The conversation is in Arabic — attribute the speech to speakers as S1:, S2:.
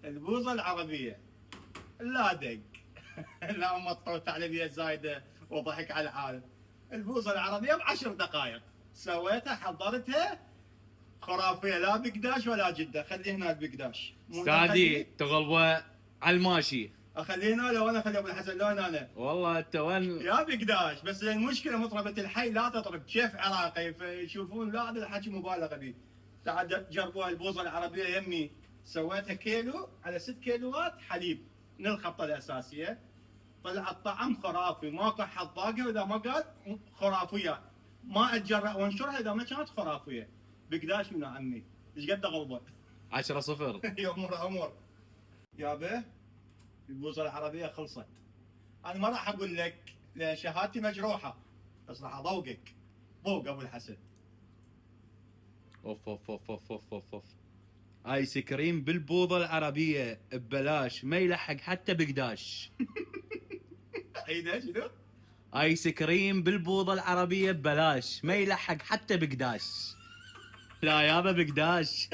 S1: البوظه العربيه لا دق لا مطوا تعليميه زايده وضحك على العالم. البوظه العربيه ب10 دقائق سويتها حضرتها خرافيه، لا بقداش ولا جده. خليه هنا بقداش
S2: استاذي تغلبه على الماشي.
S1: اخليه هنا لو انا اخلي ابو الحسن لو انا
S2: والله انت وين؟
S1: يا بقداش. بس المشكله مطربه الحي لا تطرب كيف عراقي فيشوفون لا هذا الحكي مبالغه به. تعال جربوها البوظه العربيه يمي سويتها كيلو على 6 كيلوات حليب من الخطه الاساسيه، طلع الطعم خرافي. ماكو حد ضاقه واذا ما قال خرافيه، ما اتجرأ وانشرها اذا ما كانت خرافيه. بقداش من عمي ايش قد غلبه
S2: 10-0.
S1: يا امور امور يابا. البوصله العربيه خلصت. انا ما راح اقول لك لان شهادتي مجروحه، بس راح اضوقك ضوق ابو الحسن.
S2: اوف اوف اوف اوف اوف اوف اوف. ايس كريم بالبوظه العربيه ببلاش، ما يلحق حتى بقداش.
S1: عيده شنو؟
S2: ايس كريم بالبوظه العربيه ببلاش، ما يلحق حتى بقداش. لا يابا بقداش.